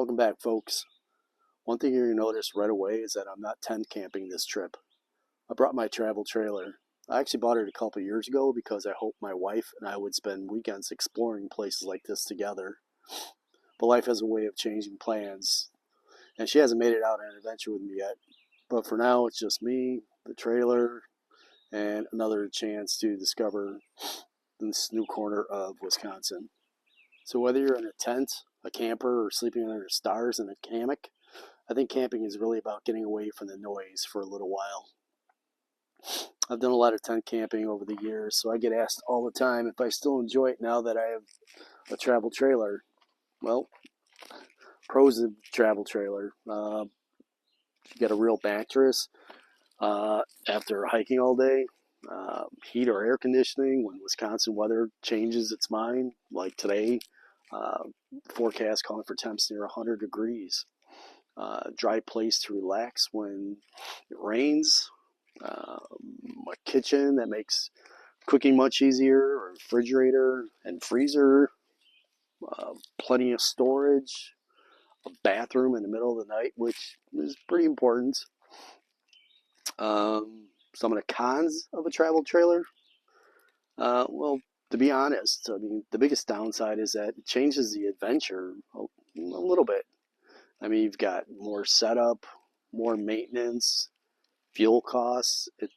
Welcome back, folks. One thing you're going to notice right away is that I'm not tent camping this trip. I brought my travel trailer. I actually bought it a couple of years ago because I hoped my wife and I would spend weekends exploring places like this together. But life has a way of changing plans, and she hasn't made it out on an adventure with me yet. But for now, it's just me, the trailer, and another chance to discover this new corner of Wisconsin. So whether you're in a tent, a camper, or sleeping under the stars in a hammock, I think camping is really about getting away from the noise for a little while. I've done a lot of tent camping over the years, so I get asked all the time if I still enjoy it now that I have a travel trailer. Well, pros of travel trailer. You get a real mattress after hiking all day. Heat or air conditioning when Wisconsin weather changes its mind, like today. Forecast calling for temps near 100 degrees. Dry place to relax when it rains. A kitchen that makes cooking much easier, a refrigerator and freezer. Plenty of storage. A bathroom in the middle of the night, which is pretty important. Some of the cons of a travel trailer. Well, to be honest, I mean, the biggest downside is that it changes the adventure a little bit. I mean, you've got more setup, more maintenance, fuel costs. It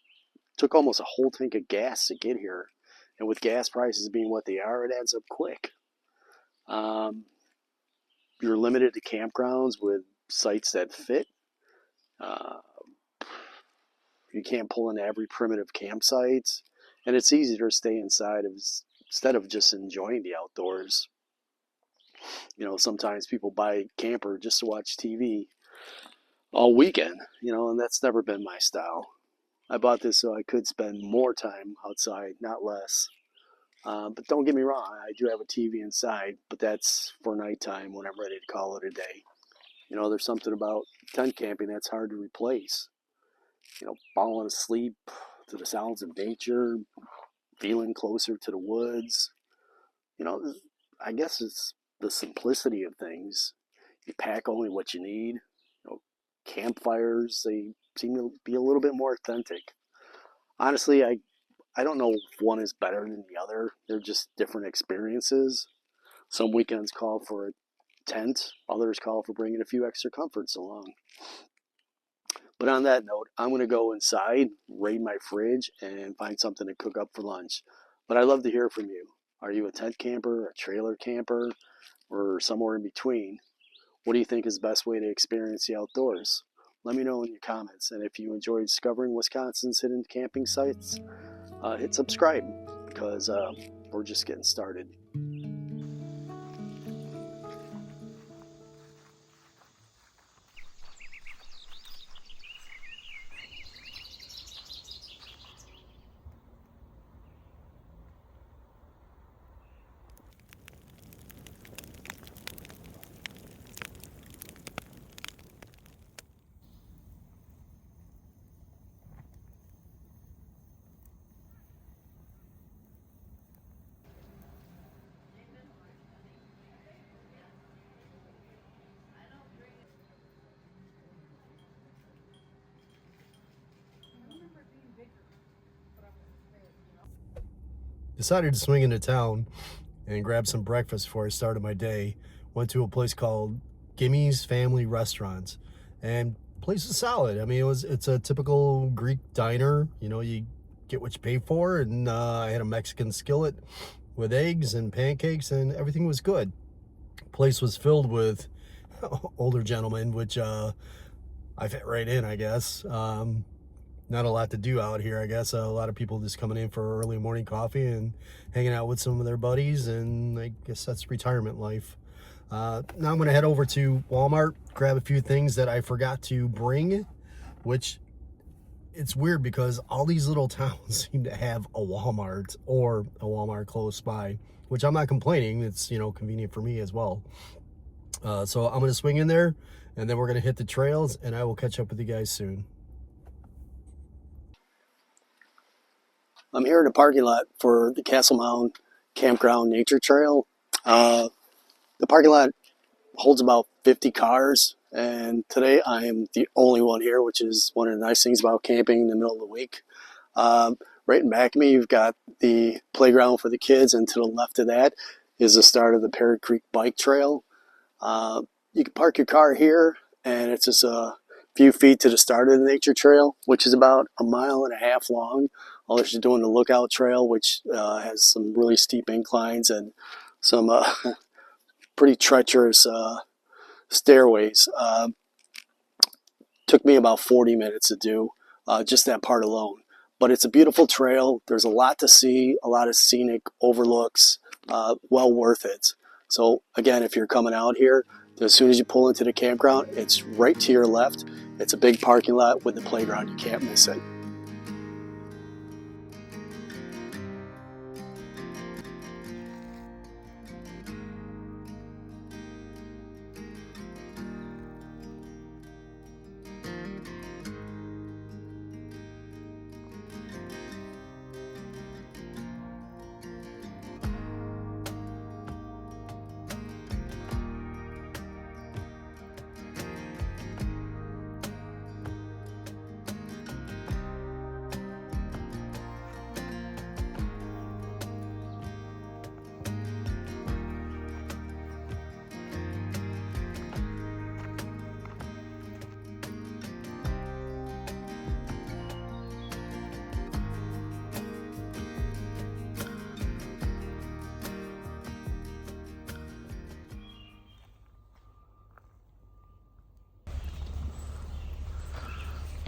took almost a whole tank of gas to get here. And with gas prices being what they are, it adds up quick. You're limited to campgrounds with sites that fit. You can't pull into every primitive campsite. And it's easier to stay inside instead of just enjoying the outdoors. You know, sometimes people buy a camper just to watch TV all weekend, and that's never been my style. I bought this so I could spend more time outside, not less. But don't get me wrong, I do have a TV inside, but that's for nighttime when I'm ready to call it a day. There's something about tent camping that's hard to replace. Falling asleep to the sounds of nature, feeling closer to the woods. I guess it's the simplicity of things. You pack only what you need. Campfires, they seem to be a little bit more authentic. Honestly, I don't know if one is better than the other. They're just different experiences. Some weekends call for a tent, others call for bringing a few extra comforts along. But on that note, I'm going to go inside, raid my fridge, and find something to cook up for lunch. But I'd love to hear from you. Are you a tent camper, a trailer camper, or somewhere in between? What do you think is the best way to experience the outdoors? Let me know in your comments. And if you enjoy discovering Wisconsin's hidden camping sites, hit subscribe because we're just getting started. Decided to swing into town and grab some breakfast before I started my day. Went to a place called Gimmy's Family Restaurants, and the place was solid. I mean, it's a typical Greek diner. You get what you pay for, and I had a Mexican skillet with eggs and pancakes, and everything was good. The place was filled with older gentlemen, which I fit right in, I guess. Not a lot to do out here, I guess. A lot of people just coming in for early morning coffee and hanging out with some of their buddies, and I guess that's retirement life. Now I'm going to head over to Walmart, grab a few things that I forgot to bring, which it's weird because all these little towns seem to have a Walmart or a Walmart close by, which I'm not complaining. It's, convenient for me as well. So I'm going to swing in there, and then we're going to hit the trails, and I will catch up with you guys soon. I'm here in the parking lot for the Castle Mound Campground Nature Trail. The parking lot holds about 50 cars, and today I am the only one here, which is one of the nice things about camping in the middle of the week. Right in back of me, you've got the playground for the kids, and to the left of that is the start of the Perry Creek Bike Trail. You can park your car here, and it's just a few feet to the start of the nature trail, which is about 1.5 miles long, unless you're doing the lookout trail, which has some really steep inclines and some pretty treacherous stairways. Took me about 40 minutes to do just that part alone. But it's a beautiful trail. There's a lot to see, a lot of scenic overlooks, well worth it. So again, if you're coming out here, as soon as you pull into the campground, it's right to your left. It's a big parking lot with the playground. You can't miss it.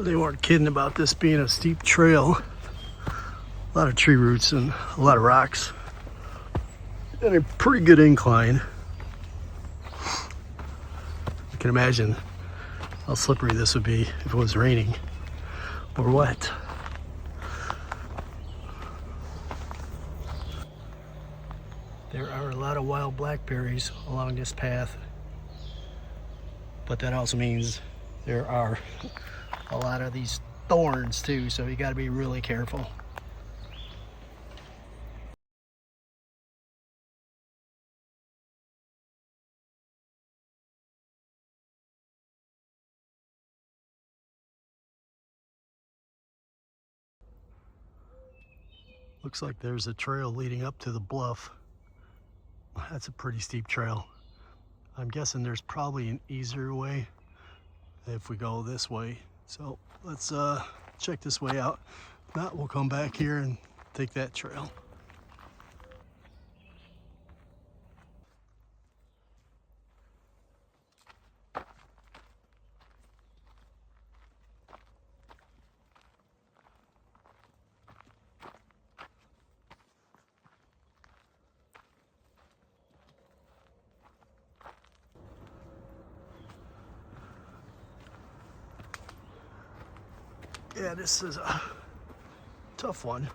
They weren't kidding about this being a steep trail. A lot of tree roots and a lot of rocks. And a pretty good incline. You can imagine how slippery this would be if it was raining or wet. There are a lot of wild blackberries along this path, but that also means there are a lot of these thorns too, so you got to be really careful. Looks like there's a trail leading up to the bluff. That's a pretty steep trail. I'm guessing there's probably an easier way if we go this way. So let's check this way out. If not, we'll come back here and take that trail. Yeah, this is a tough one.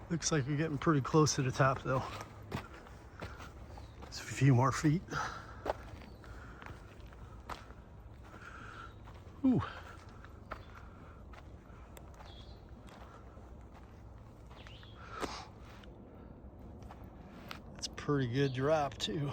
Looks like you're getting pretty close to the top though. Just a few more feet. Ooh. It's a pretty good drop too.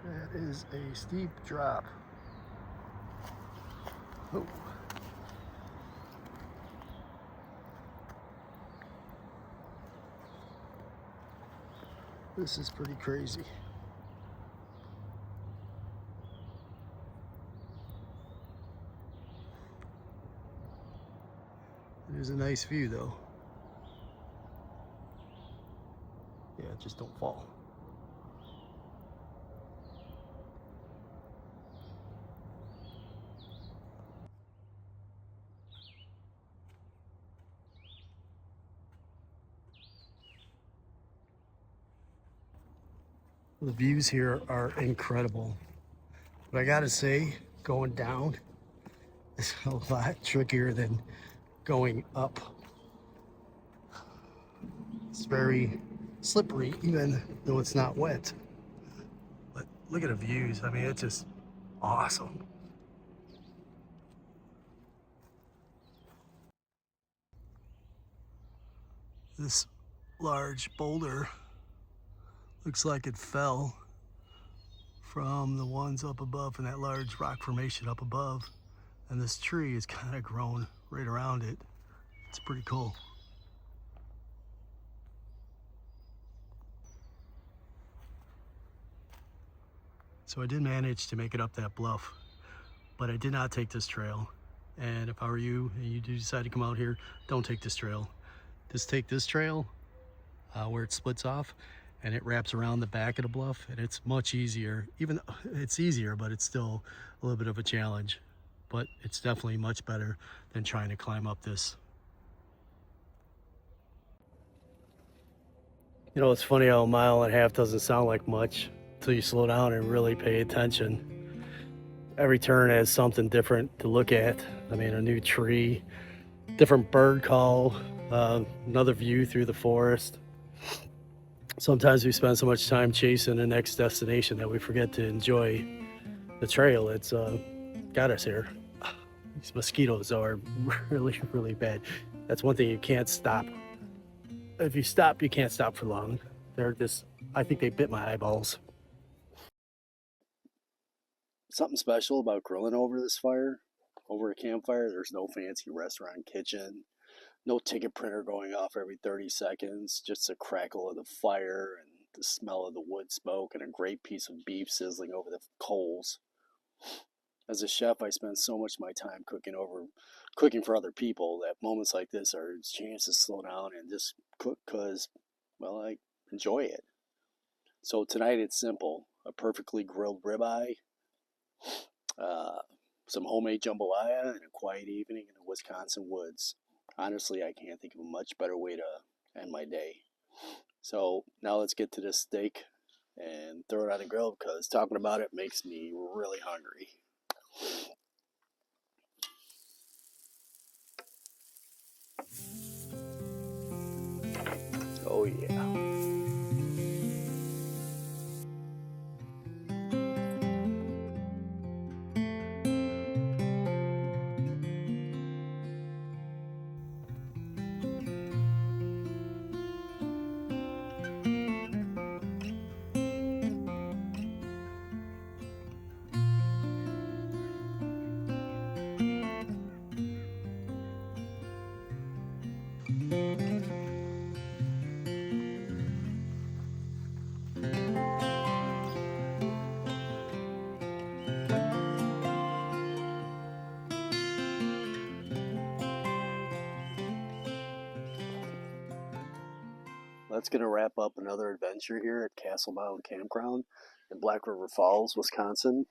That is a steep drop. Oh. This is pretty crazy. It is a nice view though. Yeah, just don't fall. The views here are incredible. But I gotta say, going down is a lot trickier than going up. It's very slippery even though it's not wet. But look at the views. I mean, it's just awesome. This large boulder looks like it fell from the ones up above, from that large rock formation up above. And this tree is kind of grown right around it. It's pretty cool. So I did manage to make it up that bluff, but I did not take this trail. And if I were you and you do decide to come out here, don't take this trail. Just take this trail where it splits off and it wraps around the back of the bluff, and it's much easier. Even it's easier, but it's still a little bit of a challenge. But it's definitely much better than trying to climb up this. You know, it's funny how 1.5 miles doesn't sound like much until you slow down and really pay attention. Every turn has something different to look at. I mean, a new tree, different bird call, another view through the forest. Sometimes we spend so much time chasing the next destination that we forget to enjoy the trail that's got us here. These mosquitoes are really, really bad. That's one thing you can't stop. If you stop, you can't stop for long. They're just, I think they bit my eyeballs. Something special about grilling over this fire, over a campfire. There's no fancy restaurant kitchen, no ticket printer going off every 30 seconds, just the crackle of the fire and the smell of the wood smoke and a great piece of beef sizzling over the coals. As a chef, I spend so much of my time cooking for other people that moments like this are a chance to slow down and just cook because, well, I enjoy it. So tonight it's simple: a perfectly grilled ribeye, some homemade jambalaya, and a quiet evening in the Wisconsin woods. Honestly, I can't think of a much better way to end my day. So now let's get to this steak and throw it on the grill because talking about it makes me really hungry. Oh yeah. That's going to wrap up another adventure here at Mound Campground in Black River Falls, Wisconsin.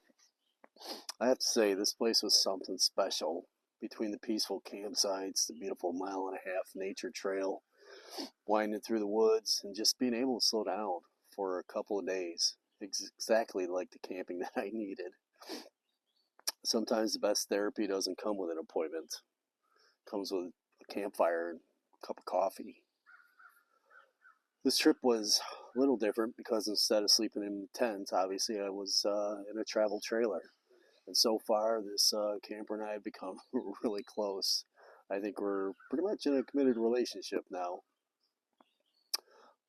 I have to say, this place was something special. Between the peaceful campsites, the beautiful 1.5 mile nature trail, winding through the woods, and just being able to slow down for a couple of days. Exactly like the camping that I needed. Sometimes the best therapy doesn't come with an appointment. It comes with a campfire and a cup of coffee. This trip was a little different because instead of sleeping in tents, obviously I was in a travel trailer. And so far, this camper and I have become really close. I think we're pretty much in a committed relationship now.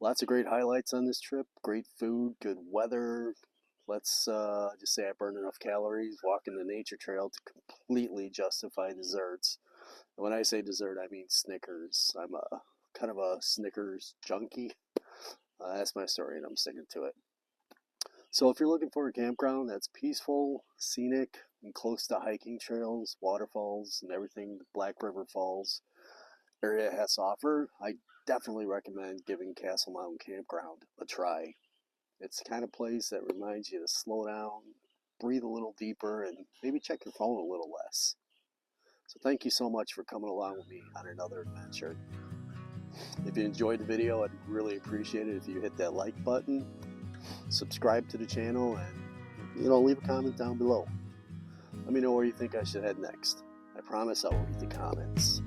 Lots of great highlights on this trip. Great food, good weather. Let's just say I burned enough calories walking the nature trail to completely justify desserts. And when I say dessert, I mean Snickers. I'm a kind of a Snickers junkie. That's my story, and I'm sticking to it. So if you're looking for a campground that's peaceful, scenic, and close to hiking trails, waterfalls, and everything the Black River Falls area has to offer, I definitely recommend giving Castle Mountain Campground a try. It's the kind of place that reminds you to slow down, breathe a little deeper, and maybe check your phone a little less. So thank you so much for coming along with me on another adventure. If you enjoyed the video, I'd really appreciate it if you hit that like button, subscribe to the channel, and leave a comment down below. Let me know where you think I should head next. I promise I will read the comments.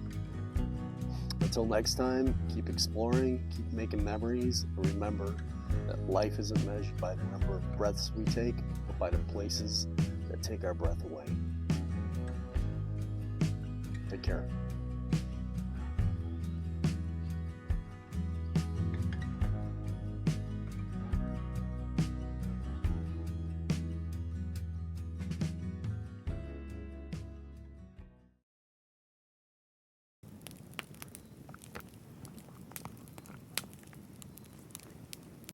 Until next time, keep exploring, keep making memories, and remember that life isn't measured by the number of breaths we take, but by the places that take our breath away. Take care.